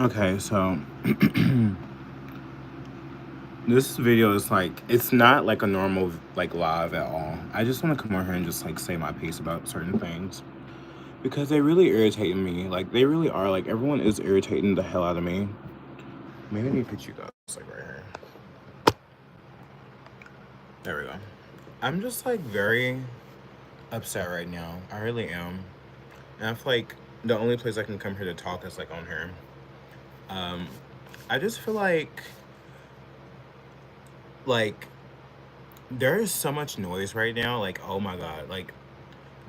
Okay, so this video is like it's not like a normal like live at all. I just want to come over here and just like say my piece about certain things because they really irritate me. Like they really are. Like everyone is irritating the hell out of me. Maybe let me put you guys like right here. There we go. I'm just like very upset right now. I really am. And I feel like the only place I can come here to talk is like on here. Um, I just feel like there is so much noise right now. Like, oh my god, like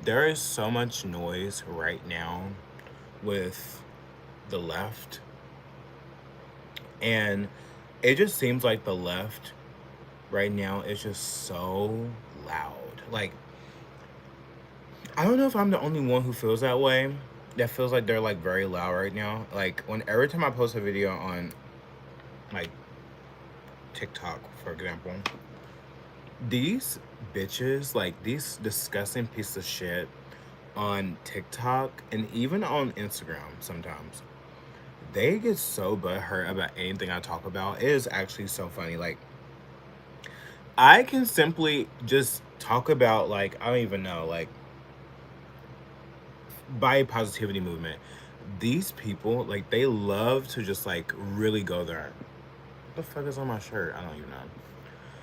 there is so much noise right now with the left, and it just seems like the left right now is just so loud. Like, I don't know if I'm the only one who feels that way. That feels like they're like very loud right now. Like when every time I post a video on like TikTok, for example, these bitches, like these disgusting pieces of shit on TikTok and even on Instagram sometimes, they get so butthurt about anything I talk about. It is actually so funny. Like, I can simply just talk about, like, I don't even know, like, body positivity movement. These people, like, they love to just, like, really go there. What the fuck is on my shirt? I don't even know.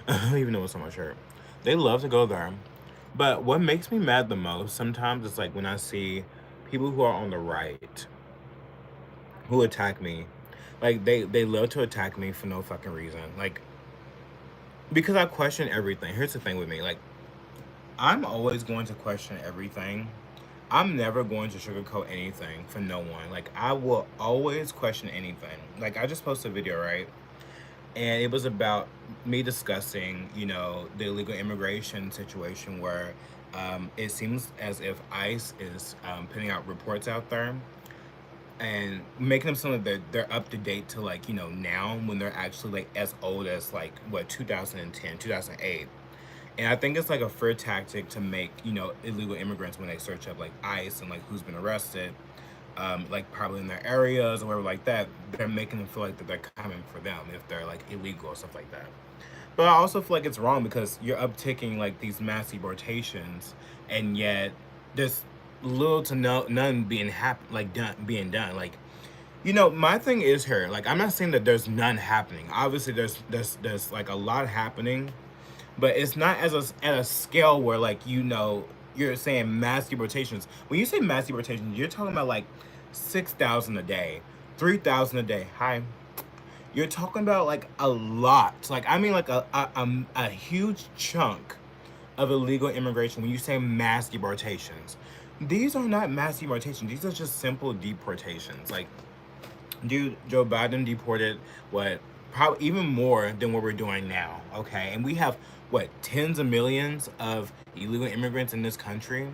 I don't even know what's on my shirt. They love to go there. But what makes me mad the most sometimes is, like, when I see people who are on the right who attack me. Like they love to attack me for no fucking reason. Like because I question everything. Here's the thing with me. Like I'm always going to question everything. I'm never going to sugarcoat anything for no one. Like I will always question anything. Like I just posted a video, right? And it was about me discussing, the illegal immigration situation where it seems as if ICE is putting out reports out there and making them sound like they're up to date to like now when they're actually like as old as like what 2010 2008. And I think it's like a fair tactic to make illegal immigrants when they search up like ICE and like who's been arrested, like probably in their areas or whatever like that, they're making them feel like that they're coming for them if they're like illegal or stuff like that. But I also feel like it's wrong because you're upticking like these mass deportations, and yet there's little to none being done. Like, my thing is here. Like, I'm not saying that there's none happening. Obviously, there's like a lot happening, but it's not at a scale where like you're saying mass deportations. When you say mass deportations, you're talking about like 6,000 a day, 3,000 a day. Hi. You're talking about like a lot. Like I mean like a huge chunk of illegal immigration when you say mass deportations. These are not mass deportations. These are just simple deportations. Like, dude, Joe Biden deported what probably even more than what we're doing now. Okay, and we have what tens of millions of illegal immigrants in this country.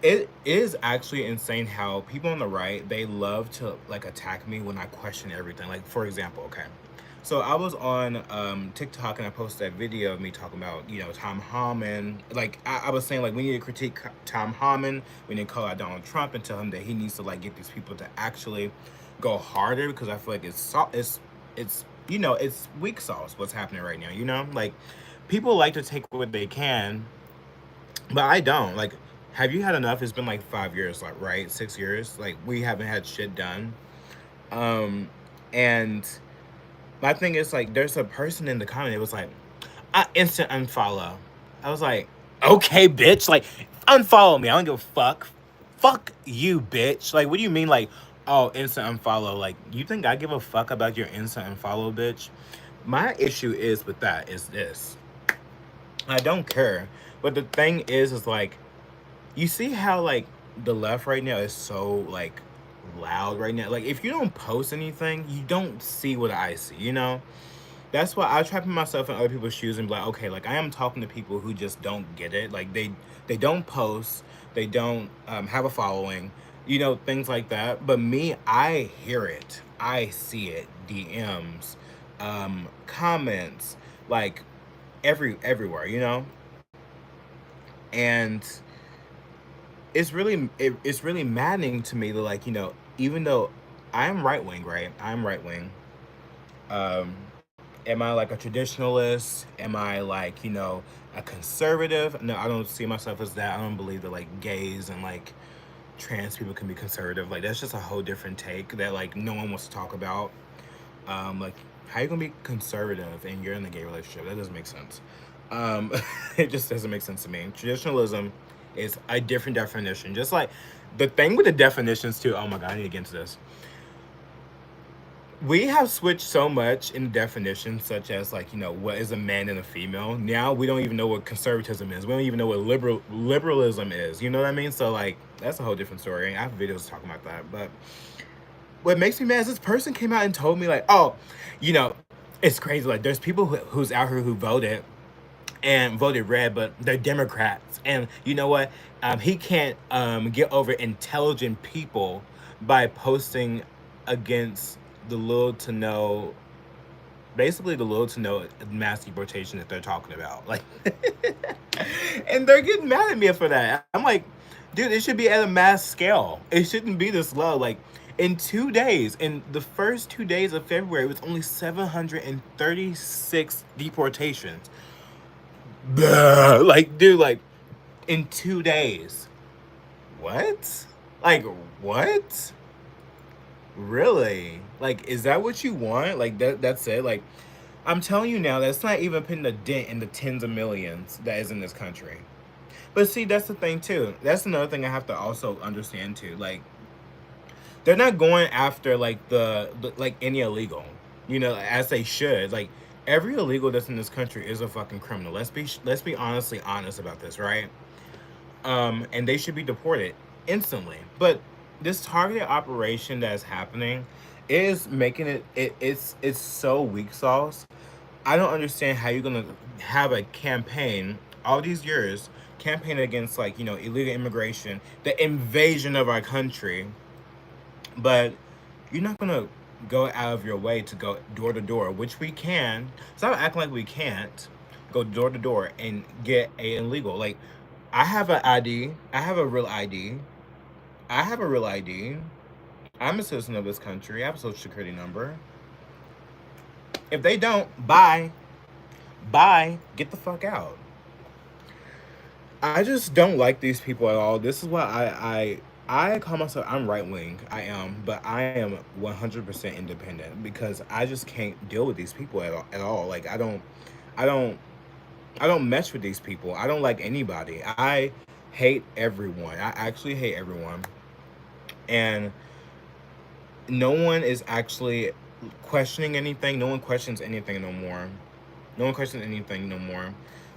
It is actually insane how people on the right, they love to like attack me when I question everything. Like for example, okay. So I was on TikTok and I posted that video of me talking about, Tom Harmon. Like I was saying like we need to critique Tom Harmon, we need to call out Donald Trump and tell him that he needs to like get these people to actually go harder because I feel like it's weak sauce what's happening right now, Like people like to take what they can, but I don't. Like, have you had enough? It's been like 5 years, like right, 6 years. Like we haven't had shit done. And my thing is like, there's a person in the comment. It was like, I instant unfollow. I was like, okay, bitch. Like, unfollow me. I don't give a fuck. Fuck you, bitch. Like, what do you mean? Like, oh, instant unfollow. Like, you think I give a fuck about your instant unfollow, bitch? My issue is with that is this. I don't care. But the thing is like, you see how like the left right now is so like loud right now. Like if you don't post anything, you don't see what I see, That's why I try to put myself in other people's shoes and be like, okay, like I am talking to people who just don't get it. Like they don't post, they don't have a following, things like that. But me, I hear it, I see it, DMs, comments, like everywhere, and it's really maddening to me that like even though I am right wing, right? I'm right wing. Um, am I like a traditionalist? Am I like, a conservative? No, I don't see myself as that. I don't believe that like gays and like trans people can be conservative. Like that's just a whole different take that like no one wants to talk about. Like how you gonna be conservative and you're in a gay relationship? That doesn't make sense. Um, it just doesn't make sense to me. Traditionalism is a different definition. Just like the thing with the definitions too. Oh my god, I need to get into this. We have switched so much in definitions, such as like what is a man and a female. Now we don't even know what conservatism is. We don't even know what liberalism is. You know what I mean? So like that's a whole different story. I have videos talking about that. But what makes me mad is this person came out and told me like, oh, you know, it's crazy. Like there's people who's out here who voted and voted red, but they're Democrats. And you know what? He can't get over intelligent people by posting against the little to no, basically the little to no mass deportation that they're talking about. Like, and they're getting mad at me for that. I'm like, dude, it should be at a mass scale. It shouldn't be this low. Like, in 2 days, in the first 2 days of February, it was only 736 deportations. Like, dude, like in 2 days. What? Like, what? Really? Like, is that what you want? Like that's it? Like, I'm telling you now, that's not even putting a dent in the tens of millions that is in this country. But see, that's the thing too. That's another thing I have to also understand too. Like, they're not going after like the like any illegal, as they should. Like every illegal that's in this country is a fucking criminal. Let's be honestly honest about this, right? And they should be deported instantly. But this targeted operation that is happening is making it's so weak sauce. I don't understand how you're gonna have a campaign all these years campaign against like illegal immigration, the invasion of our country, but you're not gonna go out of your way to go door to door, which we can. Stop acting like we can't go door to door and get a illegal. Like, I have an ID. I have a real ID. I have a real ID. I'm a citizen of this country. I have a social security number. If they don't, bye. Bye. Get the fuck out. I just don't like these people at all. This is why I call myself, I'm right wing. I am, but I am 100% independent because I just can't deal with these people at all. Like I don't I don't mess with these people. I don't like anybody. I hate everyone. I actually hate everyone. And no one is actually questioning anything. No one questions anything no more. No one questions anything no more.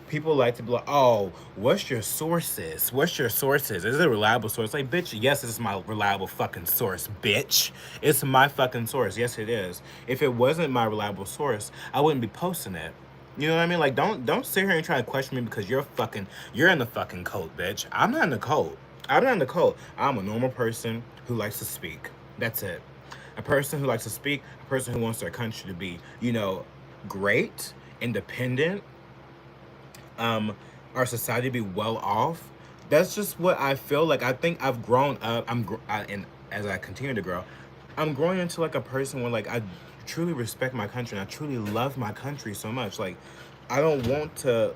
People like to be like, oh, what's your sources? What's your sources? Is it a reliable source? Like, bitch, yes, this is my reliable fucking source, bitch. It's my fucking source. Yes, it is. If it wasn't my reliable source, I wouldn't be posting it. You know what I mean? Like, don't sit here and try to question me because you're in the fucking cult, bitch. I'm not in the cult. I'm not in the cult. I'm a normal person who likes to speak. That's it. A person who likes to speak, a person who wants their country to be, great, independent, um, our society to be well off. That's just what I feel like. I think I've grown up. And as I continue to grow, I'm growing into like a person where like I truly respect my country and I truly love my country so much. Like, I don't want to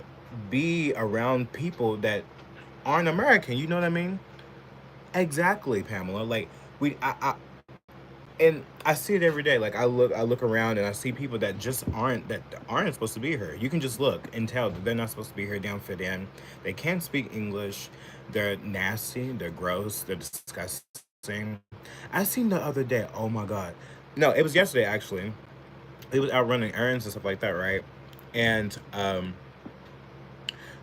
be around people that aren't American. You know what I mean? Exactly, Pamela. Like and I see it every day. Like I look around and I see people that aren't supposed to be here. You can just look and tell that they're not supposed to be here. They don't fit in. They can't speak English. They're nasty. They're gross. They're disgusting. I seen the other day. Oh my god. No, it was yesterday actually. He was out running errands and stuff like that, right? And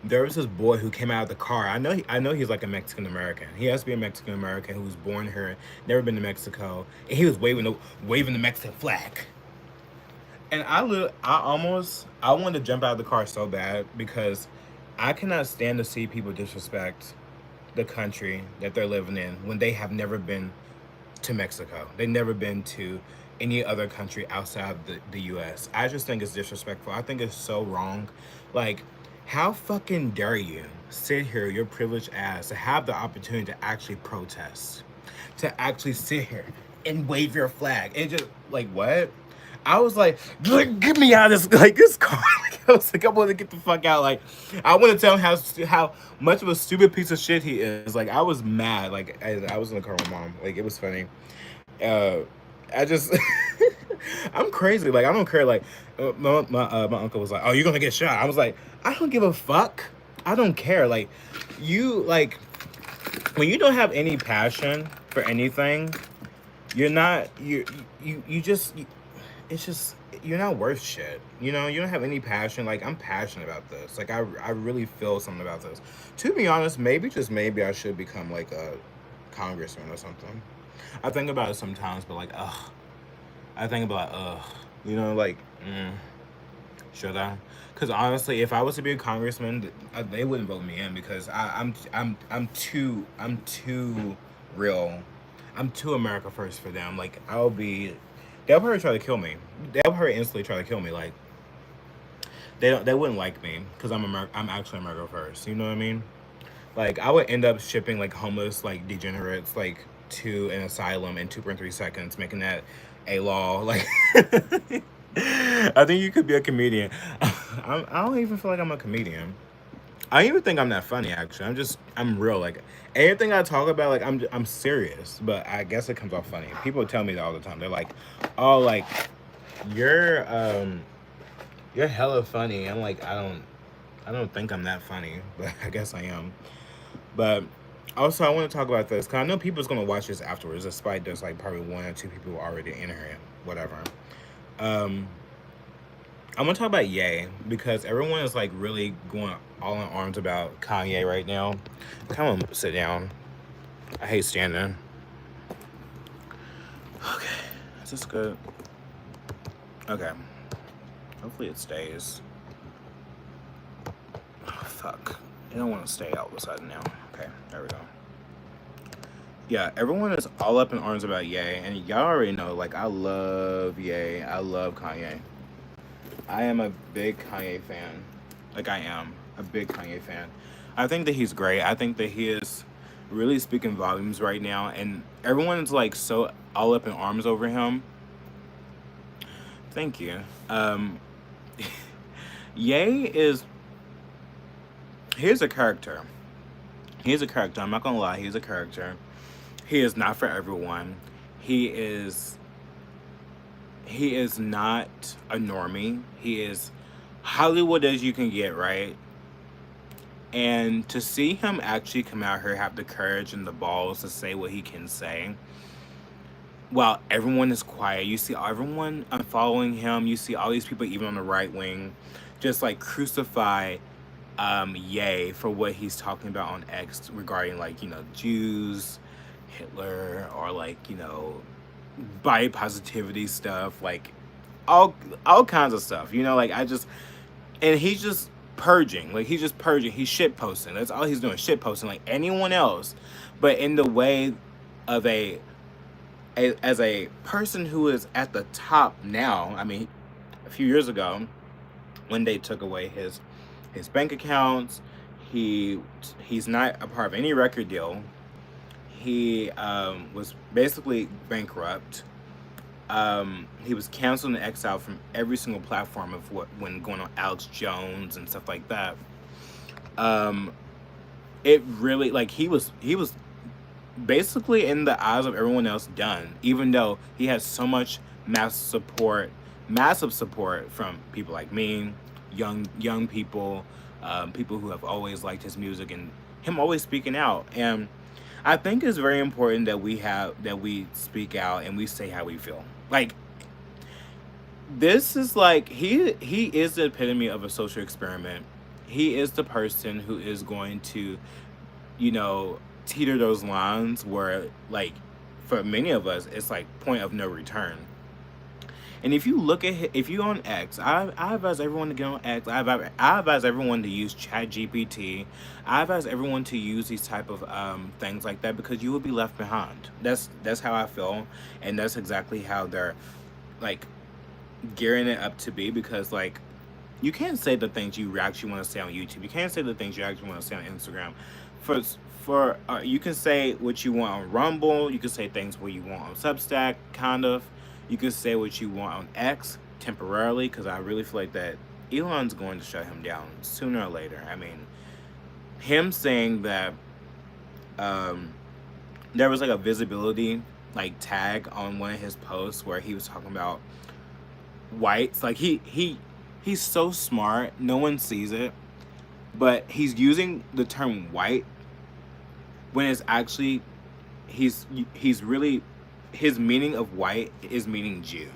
there was this boy who came out of the car. I know he's like a Mexican American. He has to be a Mexican American who was born here, never been to Mexico, and he was waving the Mexican flag. And I wanted to jump out of the car so bad because I cannot stand to see people disrespect the country that they're living in when they have never been to Mexico. They've never been to any other country outside the US. I just think it's disrespectful. I think it's so wrong. Like, how fucking dare you sit here, your privileged ass, to have the opportunity to actually protest, to actually sit here. and wave your flag. And just like, what? I was like, get me out of this, like, this car. Like, I was like, I want to get the fuck out. Like, I want to tell him how much of a stupid piece of shit he is. Like, I was mad. Like, I was in the car with my mom. Like, it was funny. Uh, I just, I'm crazy. Like, I don't care. Like, my uncle was like, "Oh, you're gonna get shot." I was like, I don't give a fuck. I don't care. Like, you like when you don't have any passion for anything, you're not you just it's just you're not worth shit. You know, you don't have any passion. Like, I'm passionate about this. Like, I really feel something about this. To be honest, maybe just maybe I should become like a congressman or something. I think about it sometimes, but like, ugh. I think about, you know, like, should I? Because honestly, if I was to be a congressman, they wouldn't vote me in because I'm too real. I'm too America first for them. Like, they'll probably try to kill me. They'll probably instantly try to kill me. Like, they wouldn't like me because I'm actually America first. You know what I mean? Like, I would end up shipping like homeless like degenerates like to an asylum in 2.3 seconds, making that a law. Like, I think you could be a comedian. I don't even feel like I'm a comedian. I don't even think I'm that funny. Actually, I'm real. Like, anything I talk about, like, I'm serious. But I guess it comes off funny. People tell me that all the time. They're like, "Oh, like, you're you're hella funny." I'm like, I don't think I'm that funny, but I guess I am. But also, I want to talk about this because I know people's gonna watch this afterwards, despite there's like probably one or two people already in here, whatever. Um, I'm gonna talk about Ye because everyone is like really going all in arms about Kanye right now. Come on, sit down. I hate standing. Okay, is this good? Okay, hopefully it stays. Oh, fuck, I don't want to stay all of a sudden now. Okay, there we go. Yeah, everyone is all up in arms about Ye, and y'all already know, like, I love Ye. I love Kanye. I am a big Kanye fan. Like, I am a big Kanye fan. I think that he's great. I think that he is really speaking volumes right now, and everyone's like so all up in arms over him. Thank you. Ye is here's a character. He's a character. I'm not gonna lie. He's a character. He is not for everyone. He is he is not a normie. He is Hollywood as you can get, right? And to see him actually come out here, have the courage and the balls to say what he can say, while everyone is quiet, you see everyone unfollowing him. You see all these people, even on the right wing, just like crucify Ye for what he's talking about on X regarding, like, you know, Jews, Hitler, or like, you know, body positivity stuff, like all kinds of stuff. You know, like, and he's just purging. Like, he's just purging. He's shit posting. That's all he's doing. Shit posting like anyone else, but in the way of as a person who is at the top now. I mean, a few years ago, when they took away his bank accounts, he's not a part of any record deal. He was basically bankrupt. He was canceled and exiled from every single platform of when going on Alex Jones and stuff like that. It really, like, he was basically, in the eyes of everyone else, done. Even though he has so much massive support from people like me, young people, people who have always liked his music and him always speaking out. And I think it's very important that we speak out and we say how we feel. Like, this is like he is the epitome of a social experiment. He is the person who is going to, you know, teeter those lines where, like, for many of us, it's like point of no return. And if you look at if you on X, I advise everyone to get on X. I advise everyone to use Chat GPT. I advise everyone to use these type of things like that, because you will be left behind. That's how I feel, and that's exactly how they're, like, gearing it up to be. Because, like, you can't say the things you actually want to say on YouTube. You can't say the things you actually want to say on Instagram. for you can say what you want on Rumble. You can say things what you want on Substack, kind of. You can say what you want on X temporarily, because I really feel like that Elon's going to shut him down sooner or later. I mean, him saying that um, there was like a visibility like tag on one of his posts where he was talking about whites. Like he's so smart, no one sees it, but he's using the term white when it's actually he's really his meaning of white is meaning Jew.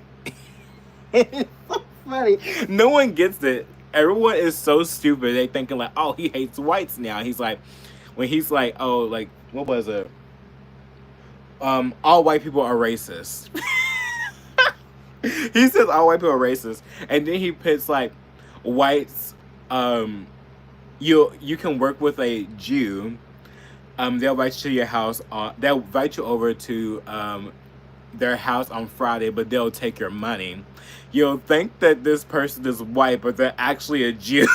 It's so funny. No one gets it. Everyone is so stupid. They thinking like, oh, he hates whites now. He's like, when he's like, oh, like what was it? All white people are racist. He says all white people are racist, and then he pits like whites. You can work with a Jew. They'll invite you to your house. They'll invite you over to their house on Friday, but they'll take your money. You'll think that this person is white, but they're actually a Jew.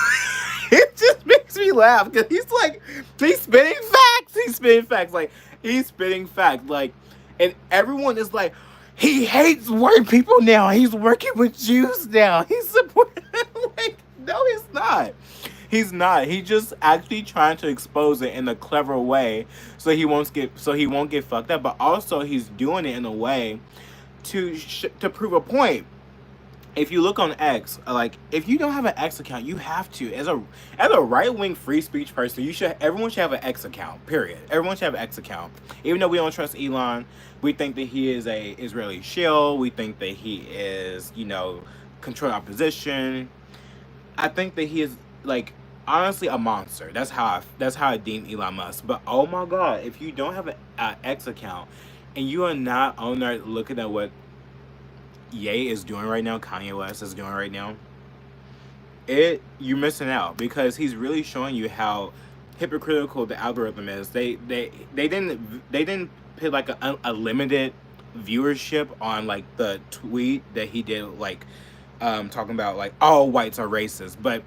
It just makes me laugh because he's spitting facts. He's spitting facts. Like, he's spitting facts. Like, and everyone is like, he hates white people now. He's working with Jews now. He's supporting. Like, no, he's not. He's not. He's just actually trying to expose it in a clever way, so he won't get fucked up. But also, he's doing it in a way to prove a point. If you look on X, like if you don't have an X account, you have to. As a right wing free speech person, everyone should have an X account. Period. Everyone should have an X account. Even though we don't trust Elon, we think that he is a Israeli shill. We think that he is, controlling opposition. I think that he is like honestly a monster. That's how I deem Elon Musk. But oh my god, if you don't have an X account and you are not on there looking at what Ye is doing right now, Kanye West is doing right now, you're missing out, because he's really showing you how hypocritical the algorithm is. They didn't put like a limited viewership on like the tweet that he did, like talking about like all whites are racist, but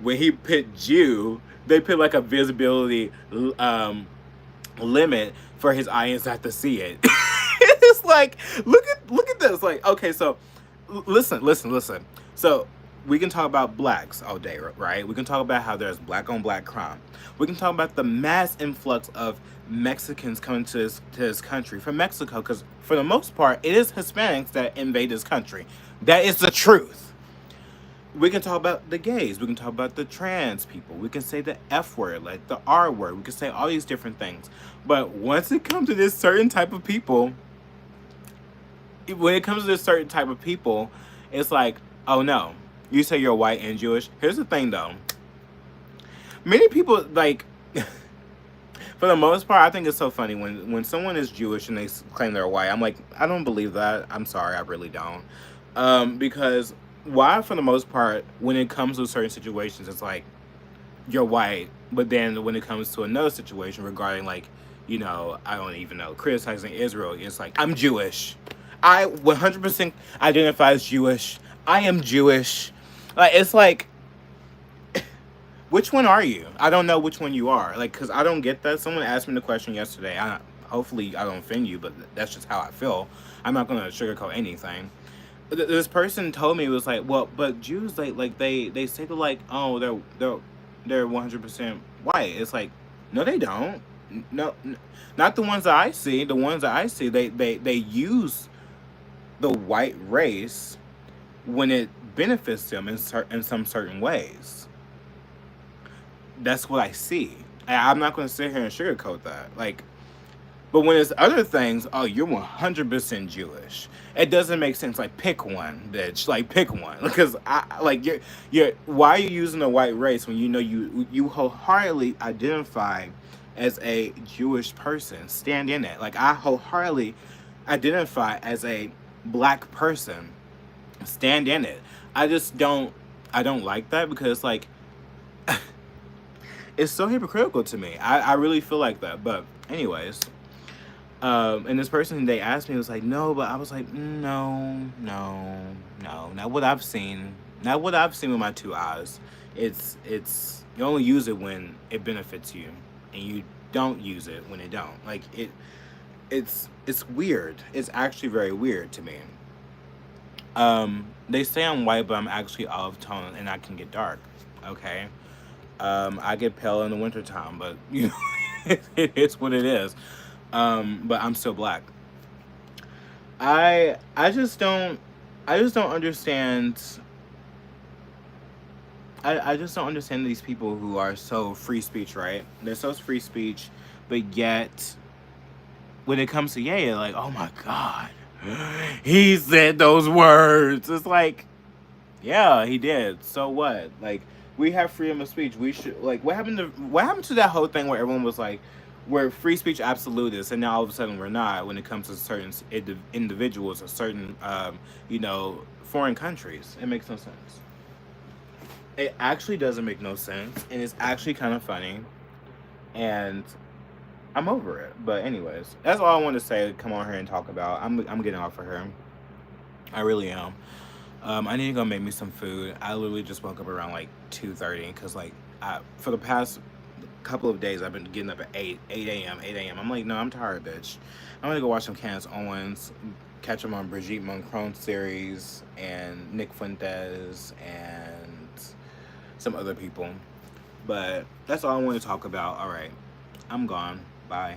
when he put Jew, they put like a visibility limit for his audience not to see it. It's like, look at this. Like, okay, so listen. So we can talk about blacks all day, right? We can talk about how there's black on black crime. We can talk about the mass influx of Mexicans coming to this country from Mexico, because for the most part, it is Hispanics that invade this country. That is the truth. We can talk about the gays. We can talk about the trans people. We can say the F word, like the R word. We can say all these different things. But once it comes to this certain type of people, it's like, oh no, you say you're white and Jewish. Here's the thing though. Many people, like, for the most part, I think it's so funny when someone is Jewish and they claim they're white. I'm like, I don't believe that. I'm sorry, I really don't. Because why, for the most part, when it comes to certain situations, it's like, you're white, but then when it comes to another situation regarding, like, I don't even know, criticizing Israel, it's like, I'm Jewish. I 100% identify as Jewish. I am Jewish. Like, it's like, which one are you? I don't know which one you are. Like, because I don't get that. Someone asked me the question yesterday. Hopefully I don't offend you, but that's just how I feel. I'm not going to sugarcoat anything. This person told me, it was like, well, but Jews, they say they're like, oh, they're 100% white. It's like, no, they don't. No, not the ones that I see. The ones that I see, they use the white race when it benefits them in some certain ways. That's what I see. I'm not going to sit here and sugarcoat that. Like, but when it's other things, oh, you're 100% Jewish. It doesn't make sense. Like, pick one, bitch. Like, pick one. Because why are you using the white race when you wholeheartedly identify as a Jewish person? Stand in it. Like, I wholeheartedly identify as a black person. Stand in it. I don't like that, because like it's so hypocritical to me. I really feel like that. But anyways, and this person, they asked me, was like, no, but I was like, no, not what I've seen. Not what I've seen with my two eyes. It's you only use it when it benefits you, and you don't use it when they don't. Like it's weird. It's actually very weird to me. They say I'm white, but I'm actually olive tone and I can get dark. Okay. I get pale in the wintertime, but you know, it is what it is. But I'm still black. I just don't understand. I just don't understand these people who are so free speech, right? They're so free speech, but yet when it comes to Ye, like, oh my god, he said those words. It's like, yeah, he did. So what? Like, we have freedom of speech. We should, like, what happened to that whole thing where everyone was like, we're free speech absolutists, and now all of a sudden we're not when it comes to certain individuals or certain foreign countries. It makes no sense. It actually doesn't make no sense, and it's actually kind of funny, and I'm over it. But anyways, that's all I want to say. Come on here and talk about. I'm getting off of her. I really am. I need to go make me some food. I literally just woke up around like 2:30 because for the past couple of days I've been getting up at 8 a.m. 8 a.m. I'm like, no, I'm tired, bitch. I'm gonna go watch some Candace Owens, catch up on Brigitte Moncron's series and Nick Fuentes and some other people. But that's all I want to talk about. All right, I'm gone. Bye.